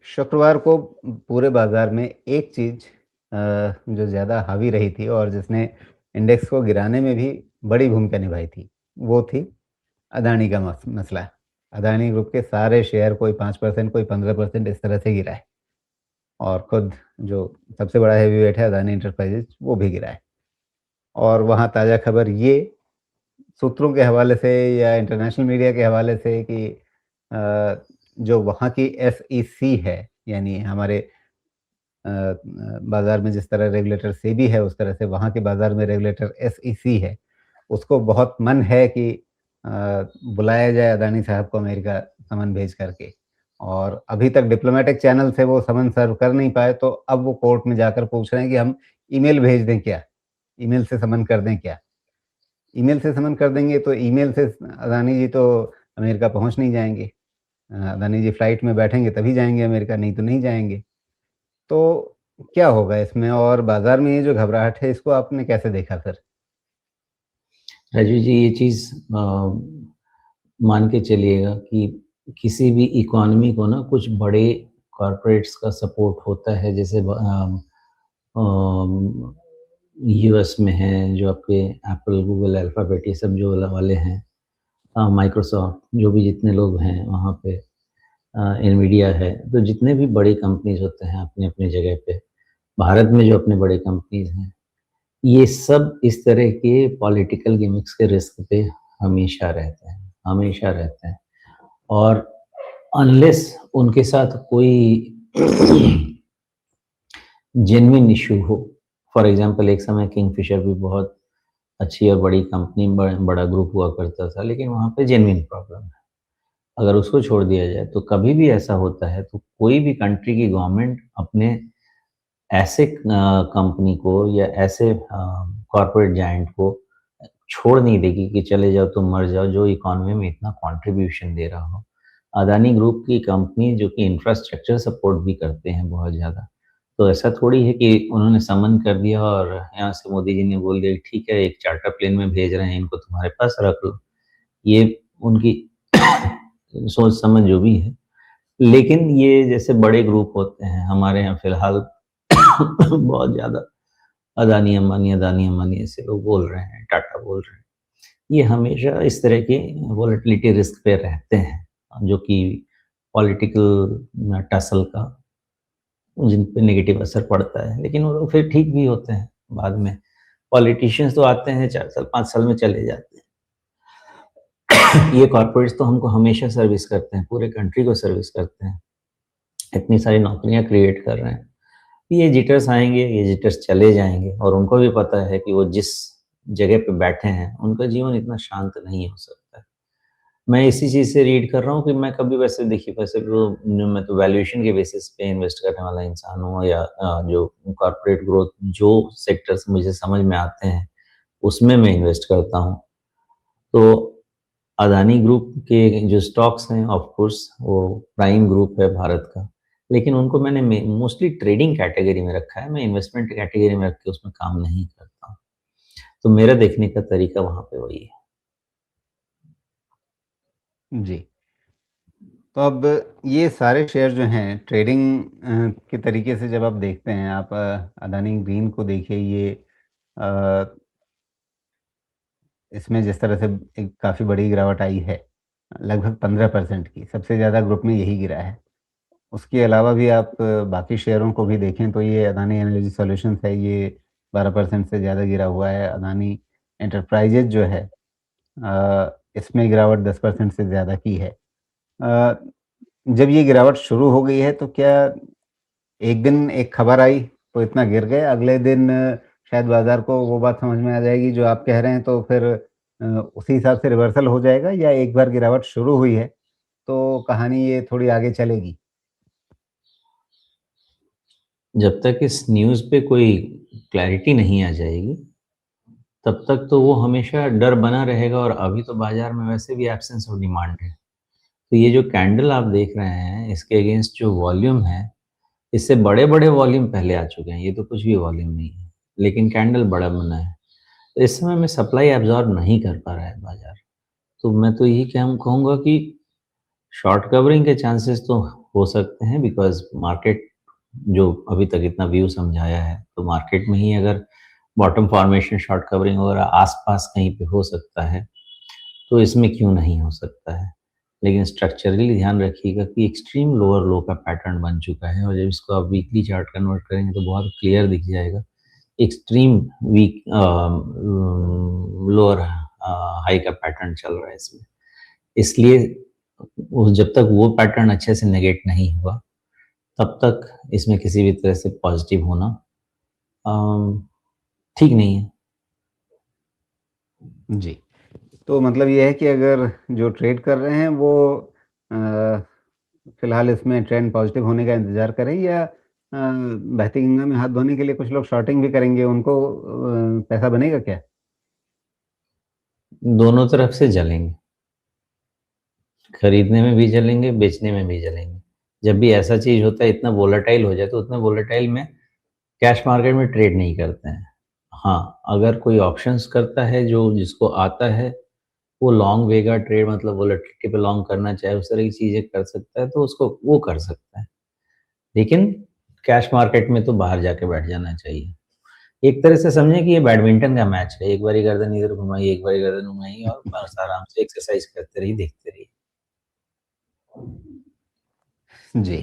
शुक्रवार को पूरे बाज़ार में एक चीज़ जो ज़्यादा हावी रही थी और जिसने इंडेक्स को गिराने में भी बड़ी भूमिका निभाई थी, वो थी अदानी का मसला। अदानी ग्रुप के सारे शेयर कोई 5% कोई 15% इस तरह से गिरा है और खुद जो सबसे बड़ा हेवीवेट है अदानी एंटरप्राइज़ेज़ वो भी गिरा है। और वहाँ ताज़ा खबर ये सूत्रों के हवाले से या इंटरनेशनल मीडिया के हवाले से कि जो वहाँ की एसईसी है, यानी हमारे बाज़ार में जिस तरह रेगुलेटर सेबी है, उस तरह से वहाँ के बाज़ार में रेगुलेटर एसईसी है। उसको बहुत मन है कि अ, बुलाया जाए अदानी साहब को अमेरिका समन भेज करके और अभी तक डिप्लोमैटिक चैनल से वो समन सर्व कर नहीं पाए, तो अब वो कोर्ट में जाकर पूछ रहे हैं कि हम ईमेल भेज दें क्या? ईमेल से समन कर दें क्या? ईमेल से समन कर देंगे तो ईमेल से अदानी जी तो अमेरिका पहुँच नहीं जाएँगे। अदानी जी फ्लाइट में बैठेंगे तभी जाएँगे अमेरिका, नहीं तो नहीं जाएँगे। तो क्या होगा इसमें और बाज़ार में ये जो घबराहट है इसको आपने कैसे देखा फिर? राजू जी, ये चीज़ मान के चलिएगा कि किसी भी इकोनॉमी को ना कुछ बड़े कॉर्पोरेट्स का सपोर्ट होता है, जैसे यूएस में हैं जो आपके एप्पल, गूगल, अल्फ़ाबेट ये सब जो वाले हैं, माइक्रोसॉफ्ट, जो भी जितने लोग हैं वहाँ पे, एनवीडिया है, तो जितने भी बड़ी कंपनीज़ होते हैं अपनी-अपनी जगह पे, भारत में जो अपने बड़े कंपनीज़ हैं, ये सब इस तरह के पॉलिटिकल गिमिक्स के रिस्क पे हमेशा रहते हैं। और अनलेस उनके साथ कोई जेन्युइन इश्यू हो, फॉर एग्ज़ाम्पल एक समय किंगफिशर भी बहुत अच्छी और बड़ी कंपनी, बड़ा ग्रुप हुआ करता था, लेकिन वहाँ पे जेन्युइन प्रॉब्लम है। अगर उसको छोड़ दिया जाए तो कभी भी ऐसा होता है तो कोई भी कंट्री की गवर्नमेंट अपने ऐसे कंपनी को या ऐसे कॉर्पोरेट जायंट को छोड़ नहीं देगी कि चले जाओ तुम मर जाओ, जो इकोनॉमी में इतना कंट्रीब्यूशन दे रहा हो। अदानी ग्रुप की कंपनी जो कि इंफ्रास्ट्रक्चर सपोर्ट भी करते हैं बहुत ज़्यादा, तो ऐसा थोड़ी है कि उन्होंने समन कर दिया और यहाँ से मोदी जी ने बोल दिया कि ठीक है, एक चार्टर प्लेन में भेज रहे हैं, इनको तुम्हारे पास रख लो। ये उनकी सोच समझ जो भी है। लेकिन ये जैसे बड़े ग्रुप होते हैं, हमारे यहाँ फिलहाल बहुत ज़्यादा अदानी, अंबानी ऐसे लोग बोल रहे हैं, टाटा बोल रहे हैं। ये हमेशा इस तरह के वोलेटिलिटी रिस्क पे रहते हैं, जो कि पॉलिटिकल टसल का जिन पे नेगेटिव असर पड़ता है। लेकिन वो लोग फिर ठीक भी होते हैं बाद में। पॉलिटिशियंस तो आते हैं 4 साल, 5 साल में चले जाते हैं। ये कॉर्पोरेट्स तो हमको हमेशा सर्विस करते हैं, पूरे कंट्री को सर्विस करते हैं। इतनी सारी नौकरियाँ क्रिएट कर रहे हैं। ये जिटर्स आएँगे, ये जिटर्स चले जाएँगे और उनको भी पता है कि वो जिस जगह पे बैठे हैं, उनका जीवन इतना शांत नहीं हो सकता है। मैं इसी चीज़ से रीड कर रहा हूँ कि मैं कभी वैसे देखिए, वैसे तो मैं तो वैल्यूएशन के बेसिस पे इन्वेस्ट करने वाला इंसान हूँ, या जो कॉर्पोरेट ग्रोथ जो सेक्टर्स मुझे समझ में आते हैं, उसमें मैं इन्वेस्ट करता हूँ। तो अदानी ग्रुप के जो स्टॉक्स हैं, ऑफ कोर्स वो प्राइम ग्रुप है भारत का, लेकिन उनको मैंने मोस्टली ट्रेडिंग कैटेगरी में रखा है, मैं इन्वेस्टमेंट कैटेगरी में रख के उसमें काम नहीं करता हूँ। तो मेरा देखने का तरीका वहाँ पे वही है। जी। तो अब ये सारे शेयर जो हैं ट्रेडिंग के तरीके से जब आप देखते हैं, आप अदानी ग्रीन को देखिए, ये अ, इसमें जिस तरह से एक काफ़ी बड़ी गिरावट आई है, लगभग 15% की, सबसे ज़्यादा ग्रुप में यही गिरा है। उसके अलावा भी आप बाकी शेयरों को भी देखें तो ये अदानी एनर्जी सॉल्यूशंस है, ये 12% से ज़्यादा गिरा हुआ है। अदानी एंटरप्राइजेज़ जो है इसमें गिरावट 10% से ज़्यादा की है। अ, जब ये गिरावट शुरू हो गई है तो क्या एक दिन एक खबर आई तो इतना गिर गए, अगले दिन शायद बाज़ार को वो बात समझ में आ जाएगी जो आप कह रहे हैं, तो फिर उसी हिसाब से रिवर्सल हो जाएगा, या एक बार गिरावट शुरू हुई है तो कहानी ये थोड़ी आगे चलेगी? जब तक इस न्यूज़ पे कोई क्लैरिटी नहीं आ जाएगी, तब तक तो वो हमेशा डर बना रहेगा, और अभी तो बाज़ार में वैसे भी एब्सेंस ऑफ डिमांड है। तो ये जो कैंडल आप देख रहे हैं, इसके अगेंस्ट जो वॉल्यूम है, इससे बड़े-बड़े वॉल्यूम पहले आ चुके हैं, ये तो कुछ भी वॉल्यूम नहीं है, लेकिन कैंडल बड़ा बना है। तो इस समय में सप्लाई एब्ज़ॉर्ब नहीं कर पा रहा है बाज़ार। तो मैं तो यही कहूँगा कि शॉर्ट कवरिंग के चांसेस तो हो सकते हैं, बिकॉज़ मार्केट जो अभी तक इतना व्यू समझाया है, तो मार्केट में ही अगर बॉटम फॉर्मेशन, शॉर्ट कवरिंग वगैरह आस-पास कहीं पे हो सकता है, तो इसमें क्यों नहीं हो सकता है। लेकिन स्ट्रक्चरली ध्यान रखिएगा कि एक्सट्रीम लोअर लो का पैटर्न बन चुका है, और जब इसको आप वीकली चार्ट कन्वर्ट करेंगे तो बहुत क्लियर दिख जाएगा। एक्सट्रीम वीक लोअर हाई का पैटर्न चल रहा है इसमें। इसलिए वो जब तक वो पैटर्न अच्छे से नेगेट नहीं हुआ, तब तक इसमें किसी भी तरह से पॉजिटिव होना ठीक नहीं है। जी। तो मतलब ये है कि अगर जो ट्रेड कर रहे हैं वो अ, फिलहाल इसमें ट्रेंड पॉजिटिव होने का इंतज़ार करें, या बहती गंगा में हाथ धोने के लिए कुछ लोग शॉर्टिंग भी करेंगे, उनको पैसा बनेगा क्या? दोनों तरफ से जलेंगे, खरीदने में भी जलेंगे, बेचने में भी जलेंगे। जब भी ऐसा चीज़ होता है, इतना वोलेटाइल हो जाए, तो उतना वोलेटाइल में कैश मार्केट में ट्रेड नहीं करते हैं। हाँ, अगर कोई ऑप्शंस करता है, जो जिसको आता है, वो लॉन्ग वेगा ट्रेड, मतलब वोलेटिलिटी पे लॉन्ग करना चाहे, उस तरह की चीज़ें कर सकता है, तो उसको वो कर सकता है। लेकिन कैश मार्केट में तो बाहर जाके बैठ जाना चाहिए। एक तरह से समझें कि ये बैडमिंटन का मैच है, एक बारी गर्दन इधर घुमाई, एक बारी गर्दन घुमाई, और बस आराम से एक्सरसाइज करते रहिए, देखते रहिए। जी।